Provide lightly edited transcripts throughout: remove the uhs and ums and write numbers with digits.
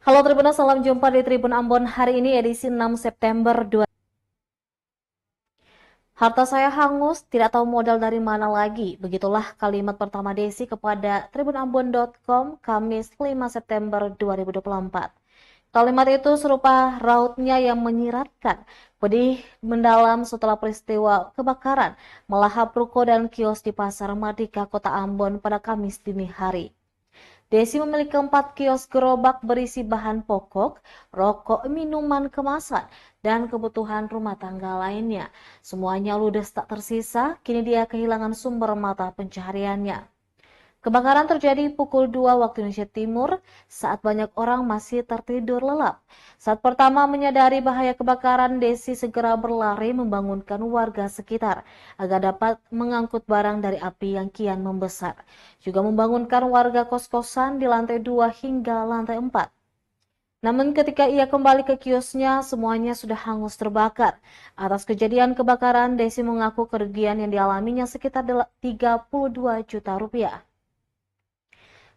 Halo Tribuners, salam jumpa di Tribun Ambon hari ini edisi 6 September 2. Harta saya hangus, tidak tahu modal dari mana lagi. Begitulah kalimat pertama Desi kepada tribunambon.com Kamis 5 September 2024. Kalimat itu serupa rautnya yang menyiratkan, pedih mendalam setelah peristiwa kebakaran melahap ruko dan kios di Pasar Mardika, Kota Ambon pada Kamis dini hari. Desi memiliki 4 kios gerobak berisi bahan pokok, rokok, minuman kemasan, dan kebutuhan rumah tangga lainnya. Semuanya ludes tak tersisa, kini dia kehilangan sumber mata pencahariannya. Kebakaran terjadi pukul 2 waktu Indonesia Timur saat banyak orang masih tertidur lelap. Saat pertama menyadari bahaya kebakaran, Desi segera berlari membangunkan warga sekitar agar dapat mengangkut barang dari api yang kian membesar. Juga membangunkan warga kos-kosan di lantai 2 hingga lantai 4. Namun ketika ia kembali ke kiosnya, semuanya sudah hangus terbakar. Atas kejadian kebakaran, Desi mengaku kerugian yang dialaminya sekitar 32 juta rupiah.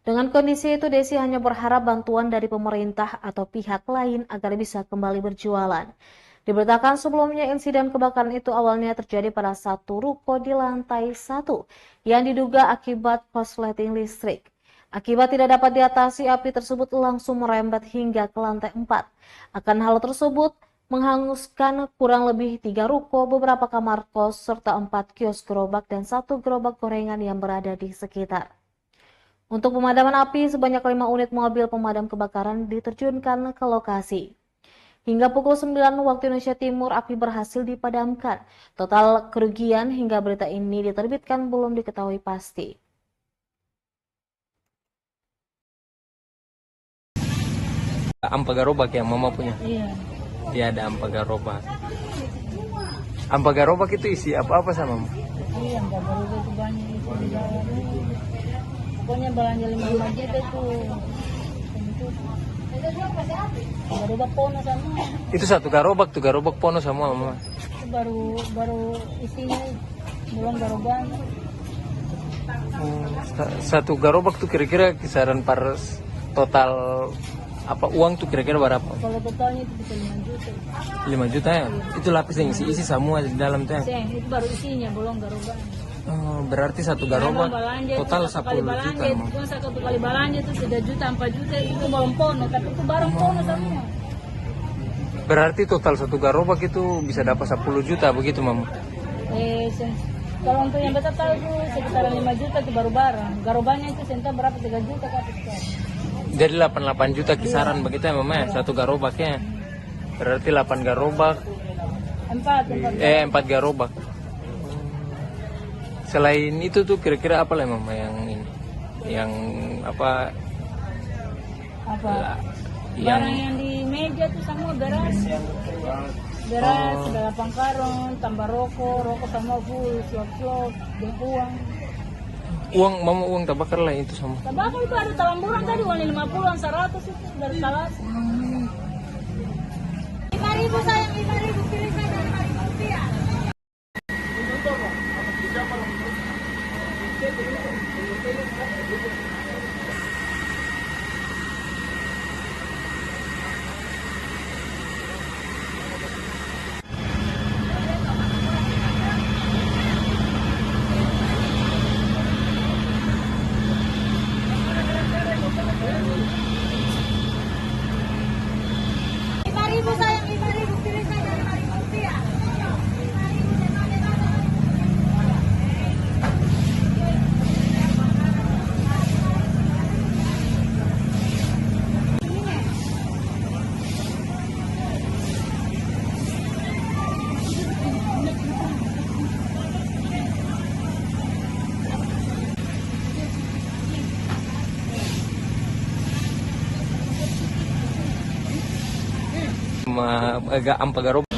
Dengan kondisi itu, Desi hanya berharap bantuan dari pemerintah atau pihak lain agar bisa kembali berjualan. Diberitakan sebelumnya, insiden kebakaran itu awalnya terjadi pada satu ruko di lantai 1 yang diduga akibat korsleting listrik. Akibat tidak dapat diatasi, api tersebut langsung merembet hingga ke lantai 4. Akan hal tersebut menghanguskan kurang lebih 3 ruko, beberapa kamar kos, serta 4 kios gerobak dan 1 gerobak gorengan yang berada di sekitar. Untuk pemadaman api, sebanyak 5 unit mobil pemadam kebakaran diterjunkan ke lokasi. Hingga pukul 9 waktu Indonesia Timur, api berhasil dipadamkan. Total kerugian hingga berita ini diterbitkan belum diketahui pasti. Ampagarobak yang mama punya. Iya, Dia ada ampagarobak. Ampagarobak itu isi apa-apa sama mama? iya, nggak baru itu banyak itu di dalam. Pokoknya belanja 5 juta tuh. Baru pono sama. Itu satu garobak tuh, garobak pono sama mama. Itu baru isinya belum garoban. Satu garobak tuh kira-kira kisaran total apa uang tuh kira-kira berapa? Kalau totalnya itu bisa 5 juta. 5 juta ya? Itu lapis yang isi semua di dalam tuh ya? Itu baru isinya belum garoban. Oh, berarti satu garobak total 10 juta. Itu satu kali belanja itu 3 juta, 4 juta itu belum pono, tapi itu baru pono semua. Berarti total satu garobak itu bisa dapat 10 juta begitu mama? Kalau untuk yang besar tahu itu sekitar 5 juta itu baru barang. Garobannya itu sentuh berapa 3 juta kan sekarang. Jadi 88 juta kisaran begitu ya mama ya? Satu garobaknya. Berarti 8 garobak. 4 garobak. Selain itu tuh kira-kira apa lah mama yang ini? Yang apa? Barang yang di meja tuh semua beras. Beras, segala pangkarong, tambah rokok sama full, slot, dan uang. Mama uang tabakar lah itu sama. Tabakar itu ada talamburan tadi, uang 50-an, 100 itu dari talas. 5.000 sayang, 5.000 pilih saya dari 5.000 rupiah. Sayang 5.000 pilih saya dari 5.000 rupiah. Agak ampagarobak.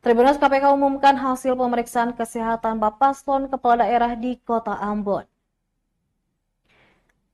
Tribuners, KPK umumkan hasil pemeriksaan kesehatan Bapak Paslon Kepala Daerah di Kota Ambon.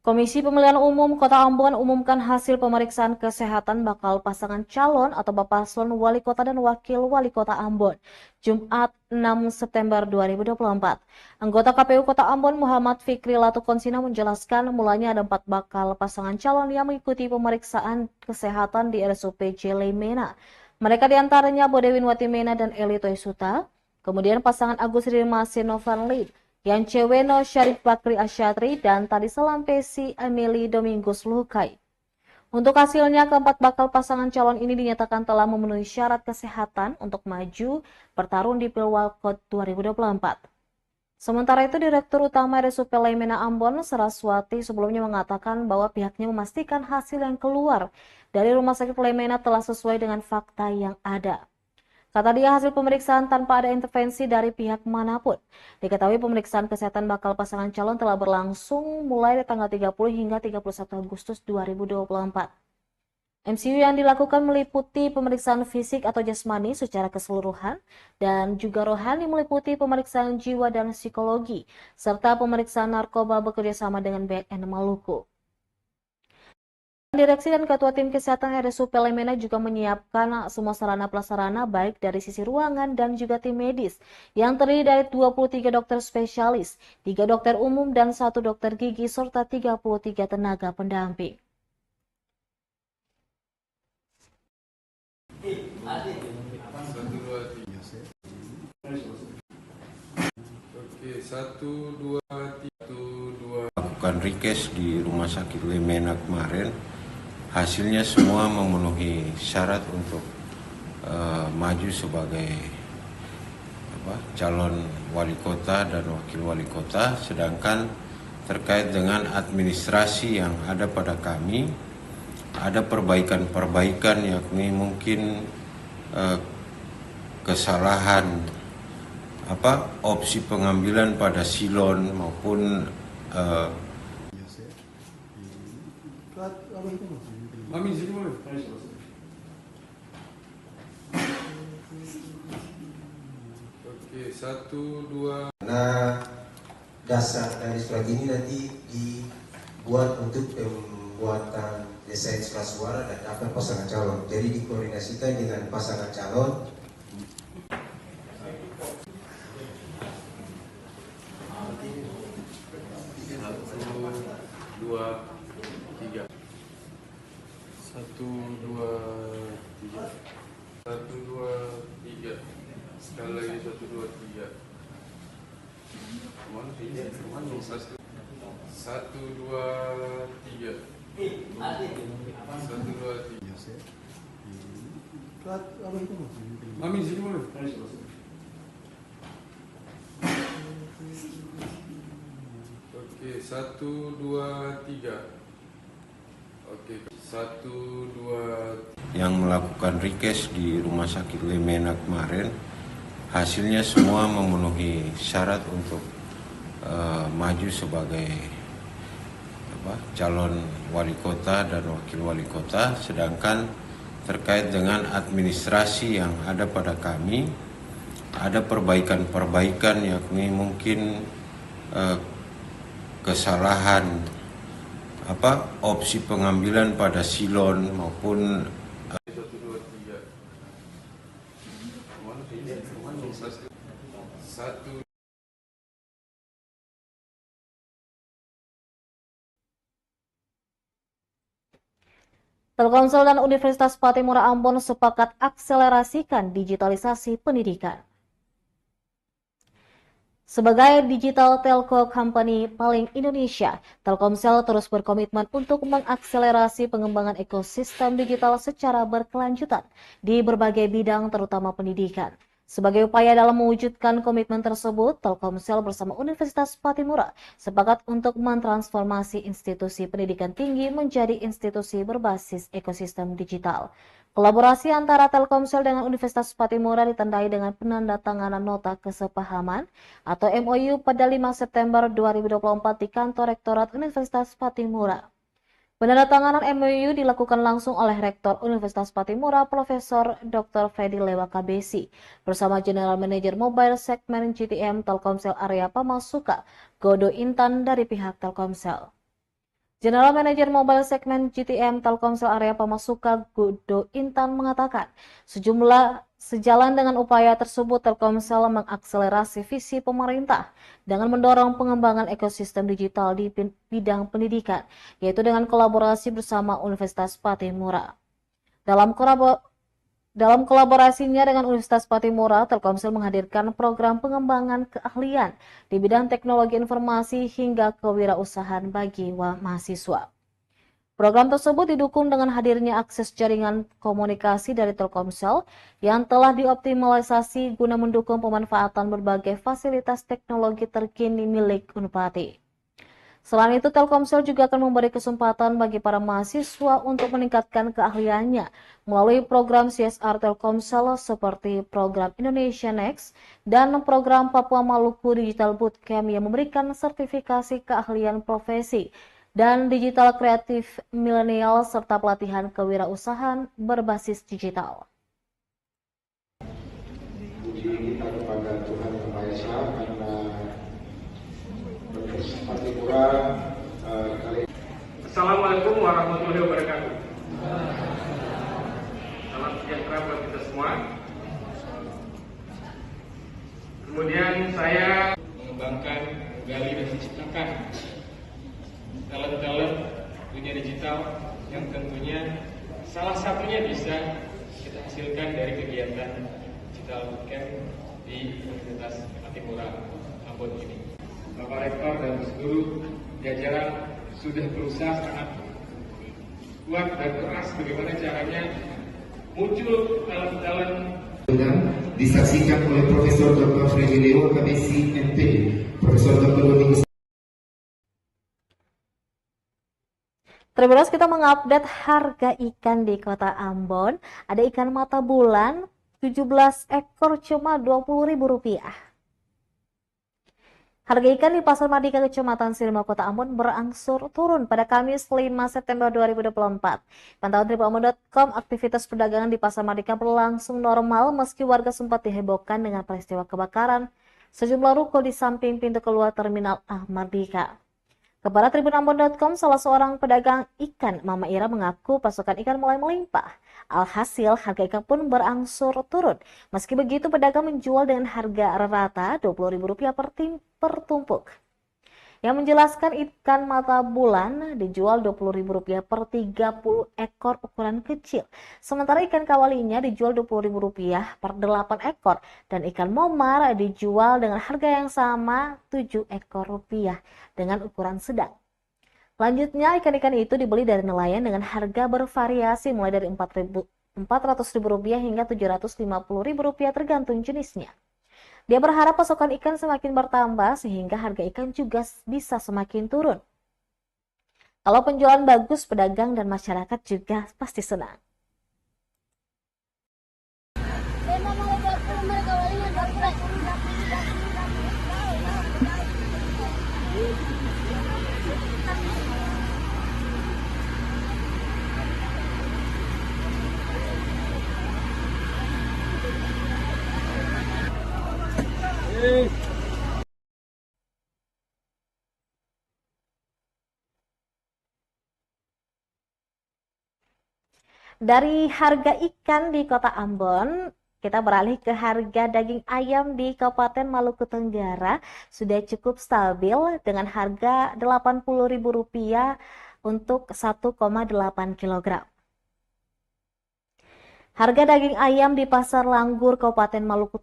Komisi Pemilihan Umum Kota Ambon umumkan hasil pemeriksaan kesehatan bakal pasangan calon atau paslon wali kota dan wakil wali kota Ambon, Jumat 6 September 2024. Anggota KPU Kota Ambon Muhammad Fikri Latukonsina menjelaskan mulanya ada 4 bakal pasangan calon yang mengikuti pemeriksaan kesehatan di RSUP Jelemena. Mereka diantaranya Bodewin Watimena dan Eli Toisuta, kemudian pasangan Agus Rirma Sinovan Lid, yang Ceweno Syarif Bakri Asyatri, dan tadi Selampesi Emily Domingus Lukai. Untuk hasilnya, keempat bakal pasangan calon ini dinyatakan telah memenuhi syarat kesehatan untuk maju bertarung di Pilwalkot 2024. Sementara itu, Direktur Utama RSUP Lemena Ambon, Saraswati, sebelumnya mengatakan bahwa pihaknya memastikan hasil yang keluar dari Rumah Sakit Lemena telah sesuai dengan fakta yang ada. Kata dia, hasil pemeriksaan tanpa ada intervensi dari pihak manapun. Diketahui pemeriksaan kesehatan bakal pasangan calon telah berlangsung mulai dari tanggal 30 hingga 31 Agustus 2024. MCU yang dilakukan meliputi pemeriksaan fisik atau jasmani secara keseluruhan dan juga rohani, meliputi pemeriksaan jiwa dan psikologi, serta pemeriksaan narkoba bekerjasama dengan BNN Maluku. Direksi dan Ketua Tim Kesehatan RSUP Lemena juga menyiapkan semua sarana prasarana baik dari sisi ruangan dan juga tim medis yang terdiri dari 23 dokter spesialis, 3 dokter umum dan 1 dokter gigi serta 33 tenaga pendamping. Lakukan request di Rumah Sakit Lemena kemarin. Hasilnya semua memenuhi syarat untuk maju sebagai calon wali kota dan wakil wali kota. Sedangkan terkait dengan administrasi yang ada pada kami, ada perbaikan-perbaikan, yakni mungkin kesalahan opsi pengambilan pada silon maupun Karena dasar dari surat ini nanti dibuat untuk pembuatan desain surat suara dan daftar pasangan calon. Jadi dikoordinasikan dengan pasangan calon. Satu, dua, tiga. Sekali lagi 1, 2, 3. Kemana sih? 1, 2, 3. 1, 2, 3. Mami sini mana? Oke, 1, 2, 3. Oke, 1, 2. Yang melakukan request di Rumah Sakit Lemena kemarin, hasilnya semua memenuhi syarat untuk maju sebagai calon wali kota dan wakil wali kota. Sedangkan terkait dengan administrasi yang ada pada kami, ada perbaikan-perbaikan, yakni mungkin kesalahan opsi pengambilan pada silon maupun 1, 2, 3. Kemana sih? 1. Telkomsel dan Universitas Patimura Ambon sepakat akselerasikan digitalisasi pendidikan. Sebagai digital telco company paling Indonesia, Telkomsel terus berkomitmen untuk mengakselerasi pengembangan ekosistem digital secara berkelanjutan di berbagai bidang, terutama pendidikan. Sebagai upaya dalam mewujudkan komitmen tersebut, Telkomsel bersama Universitas Patimura sepakat untuk mentransformasi institusi pendidikan tinggi menjadi institusi berbasis ekosistem digital. Kolaborasi antara Telkomsel dengan Universitas Patimura ditandai dengan penandatanganan nota kesepahaman atau MOU pada 5 September 2024 di kantor Rektorat Universitas Patimura. Penandatanganan MOU dilakukan langsung oleh Rektor Universitas Patimura, Profesor Dr. Freddy Lewakabesi, bersama General Manager Mobile Segmen GTM Telkomsel Area Pamasuka, Godo Intan dari pihak Telkomsel. General Manager Mobile Segmen GTM Telkomsel Area Pamasuka Gudo Intan mengatakan, sejalan dengan upaya tersebut Telkomsel mengakselerasi visi pemerintah dengan mendorong pengembangan ekosistem digital di bidang pendidikan, yaitu dengan kolaborasi bersama Universitas Patimura. Dalam kolaborasinya dengan Universitas Patimura, Telkomsel menghadirkan program pengembangan keahlian di bidang teknologi informasi hingga kewirausahaan bagi mahasiswa. Program tersebut didukung dengan hadirnya akses jaringan komunikasi dari Telkomsel yang telah dioptimalisasi guna mendukung pemanfaatan berbagai fasilitas teknologi terkini milik Unpati. Selain itu, Telkomsel juga akan memberi kesempatan bagi para mahasiswa untuk meningkatkan keahliannya melalui program CSR Telkomsel seperti program Indonesia Next dan program Papua Maluku Digital Bootcamp yang memberikan sertifikasi keahlian profesi dan digital kreatif milenial serta pelatihan kewirausahaan berbasis digital. Puji kita kepada Tuhan Yang Maha Esa karena Patimura kali. Assalamualaikum warahmatullahi wabarakatuh. Salam sejahtera buat kita semua. Kemudian saya mengembangkan, menggali dan menciptakan talent-talent dunia digital yang tentunya salah satunya bisa kita hasilkan dari kegiatan digital bootcamp di Universitas Patimura Ambon ini. Bapak Rektor dan seluruh jajaran sudah berusaha sangat kuat dan keras bagaimana caranya muncul talent-talent. Disaksikan oleh Profesor Dr. Freddy Leo, KBC MP, Profesor Dr. Doni. Terus kita mengupdate harga ikan di Kota Ambon. Ada ikan mata bulan 17 ekor cuma Rp20.000. Harga ikan di Pasar Mardika Kecamatan Sirma Kota Ambon berangsur turun pada Kamis 5 September 2024. Pantauan tribunambon.com, aktivitas perdagangan di Pasar Mardika berlangsung normal meski warga sempat dihebohkan dengan peristiwa kebakaran sejumlah ruko di samping pintu keluar Terminal A Mardika. Kepada tribunambon.com, salah seorang pedagang ikan, Mama Ira, mengaku pasokan ikan mulai melimpah. Alhasil, harga ikan pun berangsur turun. Meski begitu, pedagang menjual dengan harga rata Rp20.000 per tumpuk. Yang menjelaskan ikan mata bulan dijual Rp20.000 per 30 ekor ukuran kecil. Sementara ikan kawalinya dijual Rp20.000 per 8 ekor. Dan ikan momar dijual dengan harga yang sama Rp7 ekor dengan ukuran sedang. Selanjutnya, ikan-ikan itu dibeli dari nelayan dengan harga bervariasi mulai dari Rp400.000 hingga Rp750.000 tergantung jenisnya. Dia berharap pasokan ikan semakin bertambah sehingga harga ikan juga bisa semakin turun. Kalau penjualan bagus, pedagang dan masyarakat juga pasti senang. Dari harga ikan di Kota Ambon, kita beralih ke harga daging ayam di Kabupaten Maluku Tenggara sudah cukup stabil dengan harga Rp80.000 untuk 1,8 kg. Harga daging ayam di Pasar Langgur Kabupaten Maluku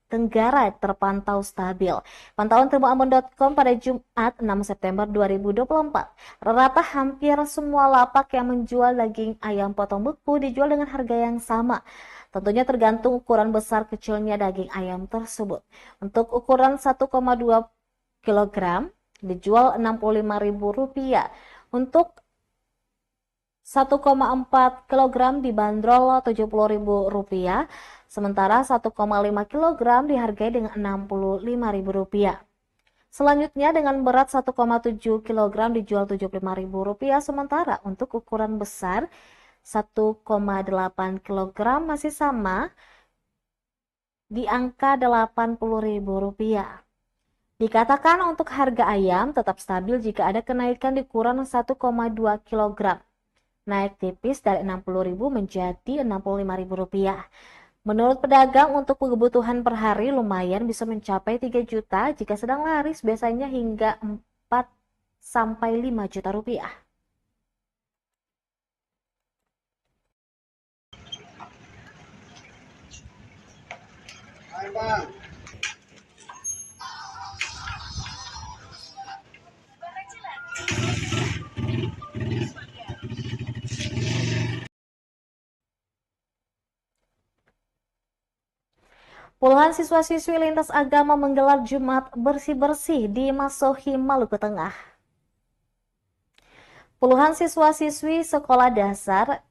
Tenggara terpantau stabil. Pantauan tribunambon.com pada Jumat 6 September 2024. Rata hampir semua lapak yang menjual daging ayam potong beku dijual dengan harga yang sama. Tentunya tergantung ukuran besar kecilnya daging ayam tersebut. Untuk ukuran 1,2 kg dijual Rp65.000. Untuk 1,4 kg dibanderol Rp70.000. Sementara 1,5 kg dihargai dengan Rp65.000. Selanjutnya dengan berat 1,7 kg dijual Rp75.000. Sementara untuk ukuran besar 1,8 kg masih sama di angka Rp80.000. Dikatakan untuk harga ayam tetap stabil jika ada kenaikan di kurang 1,2 kg. Naik tipis dari Rp60.000 menjadi Rp65.000. Menurut pedagang, untuk kebutuhan per hari lumayan bisa mencapai 3 juta, jika sedang laris biasanya hingga 4 sampai 5 juta rupiah. Puluhan siswa-siswi lintas agama menggelar Jumat bersih-bersih di Masohi, Maluku Tengah. Puluhan siswa-siswi sekolah dasar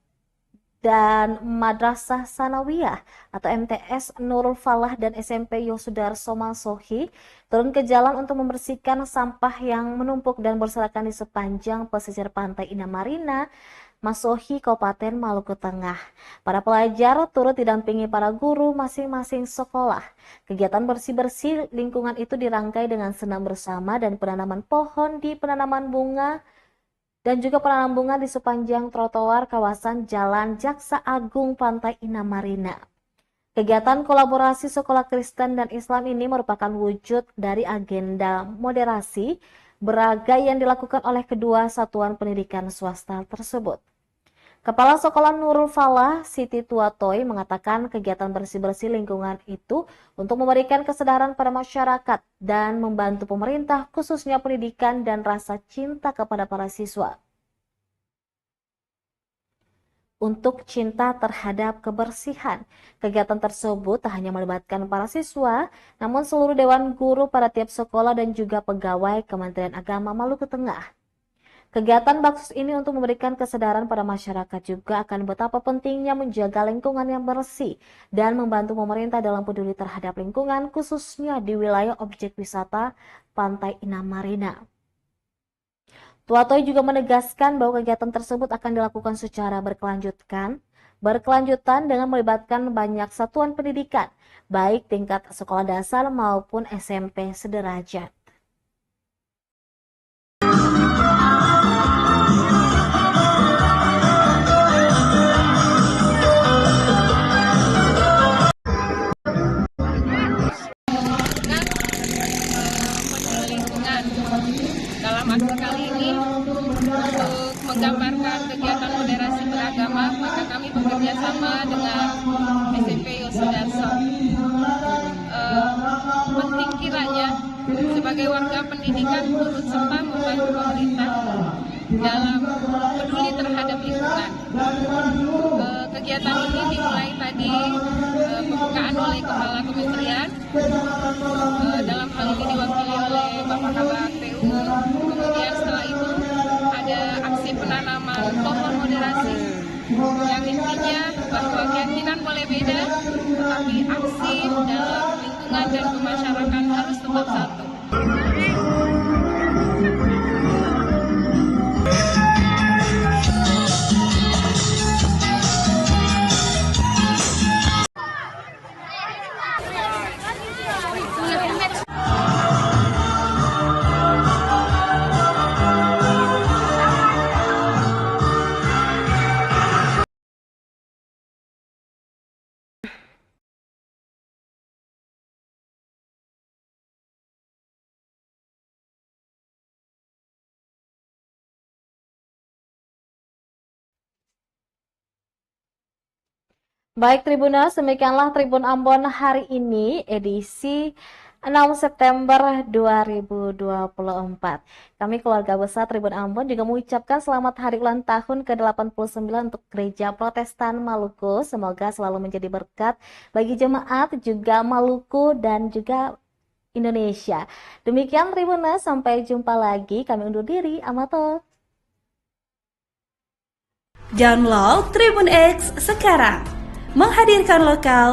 dan Madrasah Sanawiyah atau MTS Nurul Falah dan SMP Yosudarso Masohi turun ke jalan untuk membersihkan sampah yang menumpuk dan berserakan di sepanjang pesisir pantai Indah Marina, Masohi, Kabupaten Maluku Tengah. Para pelajar turut didampingi para guru masing-masing sekolah. Kegiatan bersih-bersih lingkungan itu dirangkai dengan senam bersama dan penanaman pohon di penanaman bunga dan juga penanam bunga di sepanjang trotoar kawasan Jalan Jaksa Agung Pantai Indah Marina. Kegiatan kolaborasi sekolah Kristen dan Islam ini merupakan wujud dari agenda moderasi beragai yang dilakukan oleh kedua satuan pendidikan swasta tersebut. Kepala Sekolah Nurul Falah, Siti Tuatoy, mengatakan kegiatan bersih-bersih lingkungan itu untuk memberikan kesadaran pada masyarakat dan membantu pemerintah, khususnya pendidikan dan rasa cinta kepada para siswa. Untuk cinta terhadap kebersihan, kegiatan tersebut tak hanya melibatkan para siswa, namun seluruh dewan guru pada tiap sekolah dan juga pegawai Kementerian Agama Maluku Tengah. Kegiatan baksus ini untuk memberikan kesadaran pada masyarakat juga akan betapa pentingnya menjaga lingkungan yang bersih dan membantu pemerintah dalam peduli terhadap lingkungan, khususnya di wilayah objek wisata Pantai Indah Marina. Tuatoy juga menegaskan bahwa kegiatan tersebut akan dilakukan secara berkelanjutan dengan melibatkan banyak satuan pendidikan, baik tingkat sekolah dasar maupun SMP sederajat. Dalam aksi kali ini untuk menggambarkan kegiatan moderasi beragama, maka kami bekerja sama dengan SMP Yosudarso. Penting kiranya sebagai warga pendidikan turut serta membantu pemerintah dalam peduli terhadap lingkungan. Kegiatan ini dimulai tadi pembukaan oleh Kepala Kementerian, dalam hal ini diwakili oleh Bapak Kabak PU. Kemudian setelah itu ada aksi penanaman pohon moderasi yang intinya bahwa keyakinan boleh beda, tetapi aksi dalam lingkungan dan kemasyarakatan harus tetap satu. Baik Tribuners, demikianlah Tribun Ambon hari ini edisi 6 September 2024. Kami keluarga besar Tribun Ambon juga mengucapkan selamat hari ulang tahun ke-89 untuk Gereja Protestan Maluku. Semoga selalu menjadi berkat bagi jemaat juga Maluku dan juga Indonesia. Demikian Tribuners, sampai jumpa lagi. Kami undur diri. Amato. Download Tribun X sekarang. Menghadirkan lokal